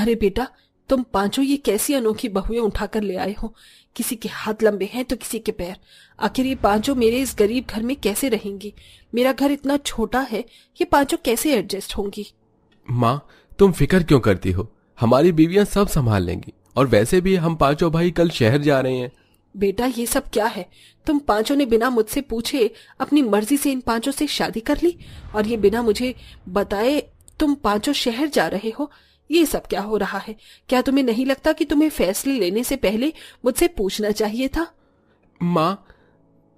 अरे बेटा, तुम पांचों ये कैसी अनोखी बहुएं उठाकर ले आए हो। किसी के हाथ लंबे हैं तो किसी के पैर। आखिर ये पांचों मेरे इस गरीब घर में कैसे रहेंगी? मेरा घर इतना छोटा है, ये पांचों कैसे एडजस्ट होंगी? माँ, तुम फिक्र क्यों करती हो? हमारी बीवियां सब संभाल लेंगी। और वैसे भी हम पांचों भाई कल शहर जा रहे हैं। बेटा, ये सब क्या है? तुम पांचों ने बिना मुझसे पूछे अपनी मर्जी से इन पांचों से शादी कर ली, और ये बिना मुझे बताए तुम पांचों शहर जा रहे हो। ये सब क्या हो रहा है? क्या तुम्हें नहीं लगता कि तुम्हें फैसले लेने से पहले मुझसे पूछना चाहिए था? माँ,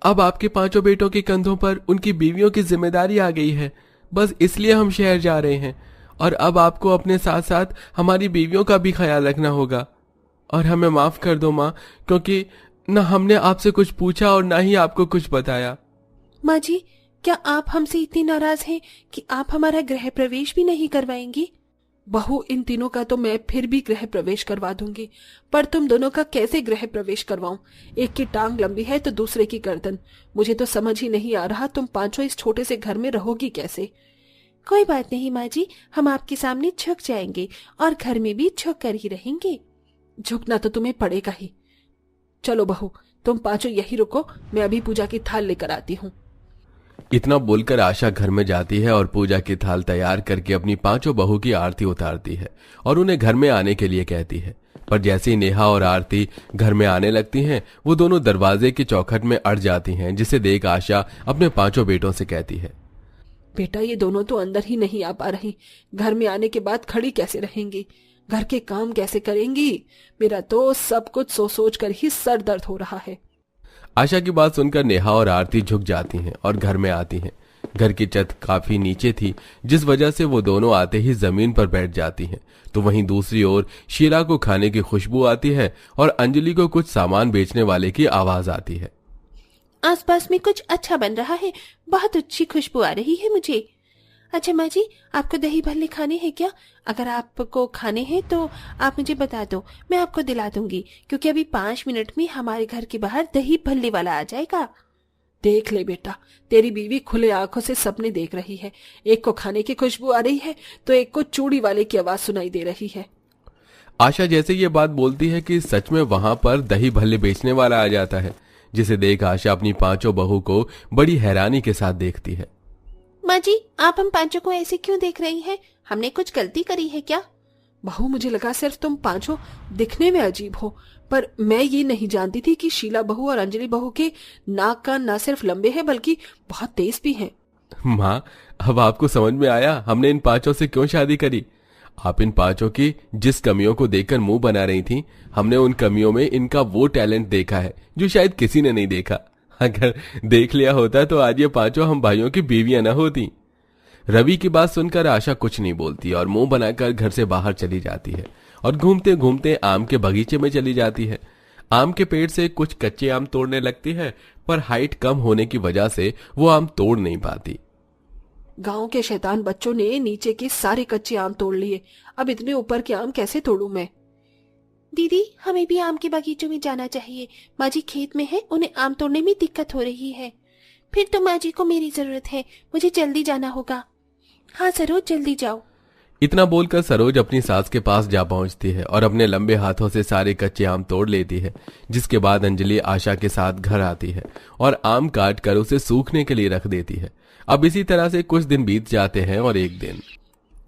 अब आपके पांचों बेटों के कंधों पर उनकी बीवियों की जिम्मेदारी आ गई है। बस इसलिए हम शहर जा रहे हैं। और अब आपको अपने साथ साथ हमारी बीवियों का भी ख्याल रखना होगा। और हमें माफ कर दो माँ, क्योंकि न हमने आपसे कुछ पूछा और ना ही आपको कुछ बताया। माँ जी, क्या आप हमसे इतनी नाराज हैं कि आप हमारा गृह प्रवेश भी नहीं करवाएंगी? बहू, इन तीनों का तो मैं फिर भी गृह प्रवेश करवा दूंगी, पर तुम दोनों का कैसे गृह प्रवेश करवाऊं? एक की टांग लंबी है तो दूसरे की गर्दन। मुझे तो समझ ही नहीं आ रहा तुम पांचों इस छोटे से घर में रहोगी कैसे? कोई बात नहीं माँ जी, हम आपके सामने झुक जाएंगे और घर में भी झुक कर ही रहेंगे। झुकना तो तुम्हें पड़ेगा ही। चलो बहू, तुम पांचों यही रुको, मैं अभी पूजा की थाल लेकर आती हूँ। इतना बोलकर आशा घर में जाती है और पूजा की थाल तैयार करके अपनी पांचों बहू की आरती उतारती है और उन्हें घर में आने के लिए कहती है। पर जैसे ही नेहा और आरती घर में आने लगती हैं, वो दोनों दरवाजे की चौखट में अड़ जाती हैं, जिसे देख आशा अपने पांचों बेटों से कहती है, बेटा, ये दोनों तो अंदर ही नहीं आ पा रही। घर में आने के बाद खड़ी कैसे रहेंगी? घर के काम कैसे करेंगी? मेरा तो सब कुछ सोच कर ही सर दर्द हो रहा है। आशा की बात सुनकर नेहा और आरती झुक जाती हैं और घर में आती हैं। घर की छत काफी नीचे थी, जिस वजह से वो दोनों आते ही जमीन पर बैठ जाती हैं। तो वहीं दूसरी ओर शीला को खाने की खुशबू आती है और अंजलि को कुछ सामान बेचने वाले की आवाज आती है। आसपास में कुछ अच्छा बन रहा है, बहुत अच्छी खुशबू आ रही है मुझे। अच्छा माँ जी, आपको दही भल्ले खाने हैं क्या? अगर आपको खाने हैं तो आप मुझे बता दो, मैं आपको दिला दूंगी, क्योंकि अभी 5 मिनट में हमारे घर के बाहर दही भल्ले वाला आ जाएगा। देख ले बेटा, तेरी बीवी खुले आंखों से सपने देख रही है। एक को खाने की खुशबू आ रही है तो एक को चूड़ी वाले की आवाज सुनाई दे रही है। आशा जैसे ये बात बोलती है कि सच में वहां पर दही भल्ले बेचने वाला आ जाता है, जिसे देख आशा अपनी पांचों बहू को बड़ी हैरानी के साथ देखती है। माँ जी, आप हम पांचों को ऐसे क्यों देख रही हैं? हमने कुछ गलती करी है क्या? बहू, मुझे लगा सिर्फ तुम पांचों दिखने में अजीब हो, पर मैं ये नहीं जानती थी कि शीला बहू और अंजलि बहू के नाक कान न सिर्फ लंबे हैं बल्कि बहुत तेज भी हैं। माँ, अब आपको समझ में आया हमने इन पांचों से क्यों शादी करी। आप इन पांचों की जिस कमियों को देखकर मुंह बना रही थी, हमने उन कमियों में इनका वो टैलेंट देखा है जो शायद किसी ने नहीं देखा। अगर देख लिया होता तो आज ये पांचों हम भाइयों की बीवियां न होती। रवि की बात सुनकर आशा कुछ नहीं बोलती और मुंह बनाकर घर से बाहर चली जाती है और घूमते घूमते आम के बगीचे में चली जाती है। आम के पेड़ से कुछ कच्चे आम तोड़ने लगती है, पर हाइट कम होने की वजह से वो आम तोड़ नहीं पाती। गांव के शैतान बच्चों ने नीचे के सारे कच्चे आम तोड़ लिए। अब इतने ऊपर के आम कैसे तोड़ूं मैं? दीदी, हमें भी आम के बागीचों में जाना चाहिए। माँ जी खेत में है, उन्हें आम तोड़ने में दिक्कत हो रही है। फिर तो माँ जी को मेरी जरूरत है, मुझे जल्दी जाना होगा। हाँ सरोज, जल्दी जाओ। इतना बोलकर सरोज अपनी सास के पास जा पहुंचती है और अपने लंबे हाथों से सारे कच्चे आम तोड़ लेती है। जिसके बाद अंजलि आशा के साथ घर आती है और आम काट कर उसे सूखने के लिए रख देती है। अब इसी तरह से कुछ दिन बीत जाते हैं और एक दिन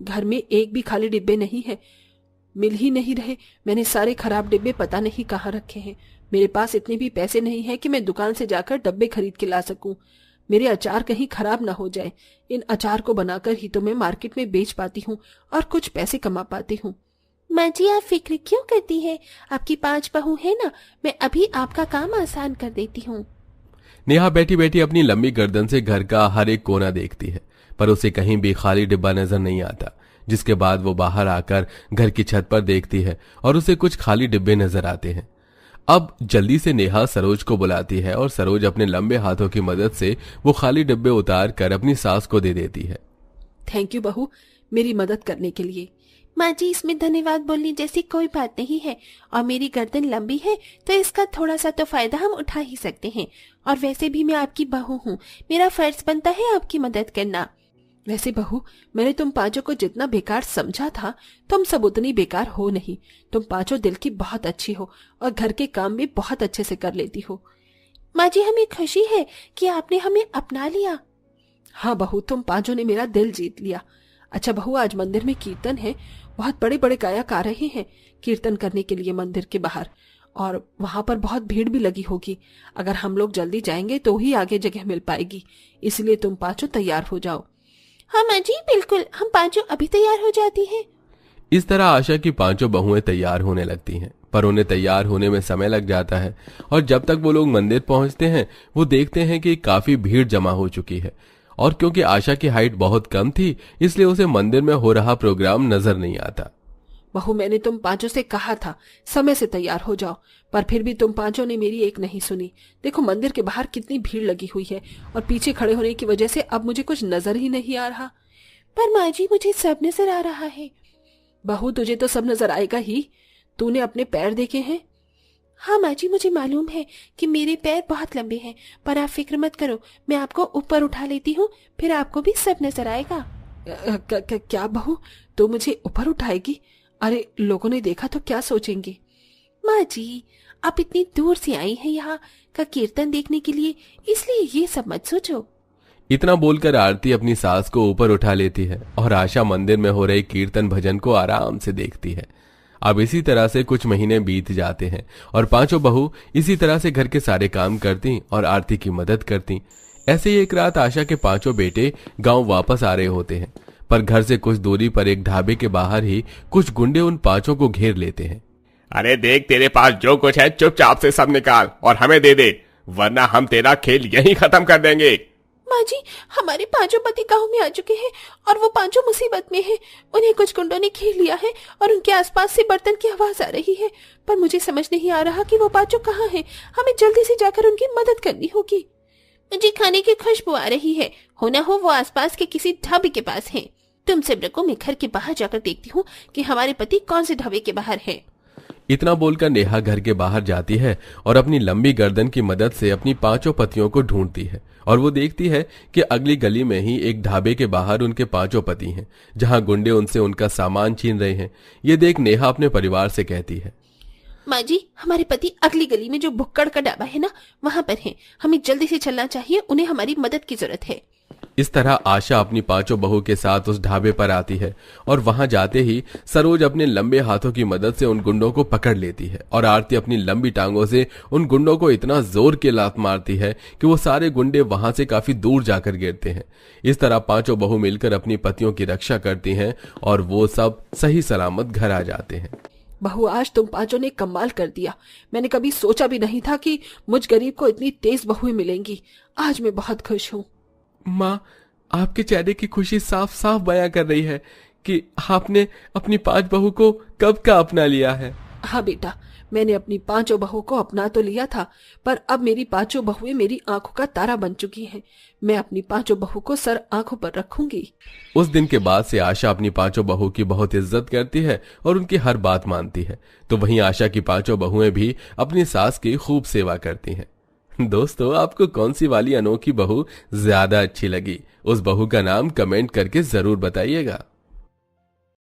घर में एक भी खाली डिब्बे नहीं है, मिल ही नहीं रहे। मैंने सारे खराब डिब्बे पता नहीं कहाँ रखे हैं। मेरे पास इतने भी पैसे नहीं है कि मैं दुकान से जाकर डब्बे खरीद के ला सकूं। मेरे अचार कहीं खराब ना हो जाए। इन अचार को बनाकर ही तो मैं मार्केट में बेच पाती हूँ और कुछ पैसे कमा पाती हूँ। माँ जी, आप फिक्र क्यों करती है? आपकी 5 बहू है ना, मैं अभी आपका काम आसान कर देती हूँ। नेहा बैठी बैठी अपनी लंबी गर्दन से घर का हर एक कोना देखती है, पर उसे कहीं भी खाली डिब्बा नजर नहीं आता। जिसके बाद वो बाहर आकर घर की छत पर देखती है और उसे कुछ खाली डिब्बे नजर आते हैं। अब जल्दी से नेहा सरोज को बुलाती है और सरोज अपने लंबे हाथों की मदद से वो खाली डिब्बे उतार कर अपनी सास को दे देती है। थैंक यू बहू, मेरी मदद करने के लिए। माँ जी, इसमें धन्यवाद बोलने जैसी कोई बात नहीं है, और मेरी गर्दन लंबी है तो इसका थोड़ा सा तो फायदा हम उठा ही सकते हैं। और वैसे भी मैं आपकी बहू हूँ, मेरा फर्ज बनता है आपकी मदद करना। वैसे बहू, मैंने तुम पांचों को जितना बेकार समझा था, तुम सब उतनी बेकार हो नहीं। तुम पांचों दिल की बहुत अच्छी हो और घर के काम भी बहुत अच्छे से कर लेती हो। माँ जी, हमें खुशी है कि आपने हमें अपना लिया। हाँ बहू, तुम पांचों ने मेरा दिल जीत लिया। अच्छा बहू, आज मंदिर में कीर्तन है, बहुत बड़े बड़े गायक आ रहे हैं कीर्तन करने के लिए मंदिर के बाहर, और वहां पर बहुत भीड़ भी लगी होगी। अगर हम लोग जल्दी जाएंगे तो ही आगे जगह मिल पाएगी, इसलिए तुम पांचों तैयार हो जाओ। हाँ माँ जी, बिल्कुल, हम पांचों अभी तैयार हो जाती हैं। इस तरह आशा की पांचों बहुएं तैयार होने लगती हैं, पर उन्हें तैयार होने में समय लग जाता है। और जब तक वो लोग मंदिर पहुंचते हैं, वो देखते हैं कि काफी भीड़ जमा हो चुकी है। और क्योंकि आशा की हाइट बहुत कम थी, इसलिए उसे मंदिर में हो रहा प्रोग्राम नजर नहीं आता। बहू, मैंने तुम पांचों से कहा था समय से तैयार हो जाओ, पर फिर भी तुम पांचों ने मेरी एक नहीं सुनी। देखो मंदिर के बाहर कितनी भीड़ लगी हुई है, और पीछे खड़े होने की वजह से अब मुझे कुछ नजर ही नहीं आ रहा। पर माँ जी, मुझे सब नजर आ रहा है। बहू, तुझे तो सब नजर आएगा ही। तूने अपने पैर देखे हैं? हाँ माँ जी, मुझे मालूम है कि मेरे पैर बहुत लंबे हैं, पर आप फिक्र मत करो, मैं आपको ऊपर उठा लेती हूँ, फिर आपको भी सब नजर आएगा। क्या बहू, तू मुझे ऊपर उठाएगी? अरे लोगों ने देखा तो क्या सोचेंगे? माँ जी, आप इतनी दूर से आई हैं यहाँ का कीर्तन देखने के लिए, इसलिए ये सब मत सोचो। इतना बोलकर आरती अपनी सास को ऊपर उठा लेती है और आशा मंदिर में हो रहे कीर्तन भजन को आराम से देखती है। अब इसी तरह से कुछ महीने बीत जाते हैं और पांचों बहू इसी तरह से घर के सारे काम करती और आरती की मदद करती। ऐसे ही एक रात आशा के पांचों बेटे गांव वापस आ रहे होते हैं, पर घर से कुछ दूरी पर एक ढाबे के बाहर ही कुछ गुंडे उन पांचों को घेर लेते हैं। अरे देख, तेरे पास जो कुछ है चुपचाप से सब निकाल और हमें दे दे, वरना हम तेरा खेल यहीं खत्म कर देंगे। माँ जी, हमारे पांचों पति गांव में आ चुके हैं और वो पांचों मुसीबत में हैं। उन्हें कुछ गुंडों ने घेर लिया है और उनके आसपास से बर्तन की आवाज आ रही है, पर मुझे समझ नहीं आ रहा कि वो पांचों कहाँ हैं। हमें जल्दी से जाकर उनकी मदद करनी होगी। मुझे खाने की खुशबू आ रही है, हो ना हो वो आसपास के किसी ढाबे के पास हैं। तुम सब रखो, मैं घर के बाहर जाकर देखती हूँ कि हमारे पति कौन से ढाबे के बाहर हैं। इतना बोलकर नेहा घर के बाहर जाती है और अपनी लंबी गर्दन की मदद से अपनी पांचों पतियों को ढूंढती है, और वो देखती है कि अगली गली में ही एक ढाबे के बाहर उनके पांचों पति हैं, जहां गुंडे उनसे उनका सामान छीन रहे हैं। ये देख नेहा अपने परिवार से कहती है, माँ जी, हमारे पति अगली गली में जो भुक्कड़ का ढाबा है ना, वहां पर हैं। हमें जल्दी से चलना चाहिए, उन्हें हमारी मदद की जरूरत है। इस तरह आशा अपनी पांचों बहू के साथ उस ढाबे पर आती है और वहां जाते ही सरोज अपने लंबे हाथों की मदद से उन गुंडों को पकड़ लेती है और आरती अपनी लंबी टांगों से उन गुंडों को इतना जोर के लात मारती है कि वो सारे गुंडे वहां से काफी दूर जाकर गिरते हैं। इस तरह पांचों बहू मिलकर अपनी पतियों की रक्षा करती हैं और वो सब सही सलामत घर आ जाते हैं। बहू, आज तुम पांचों ने कमाल कर दिया। मैंने कभी सोचा भी नहीं था कि मुझ गरीब को इतनी तेज बहुएं मिलेंगी। आज मैं बहुत खुश हूँ। माँ, आपके चेहरे की खुशी साफ साफ बयां कर रही है कि आपने अपनी पांच बहू को कब का अपना लिया है। हाँ बेटा, मैंने अपनी पांचों बहू को अपना तो लिया था, पर अब मेरी पांचों बहुएं मेरी आंखों का तारा बन चुकी हैं। मैं अपनी पांचों बहू को सर आंखों पर रखूंगी। उस दिन के बाद से आशा अपनी पांचों बहू की बहुत इज्जत करती है और उनकी हर बात मानती है। तो वहीं आशा की पांचों बहुएं भी अपनी सास की खूब सेवा करती हैं। दोस्तों, आपको कौन सी वाली अनोखी बहू ज्यादा अच्छी लगी? उस बहू का नाम कमेंट करके जरूर बताइएगा।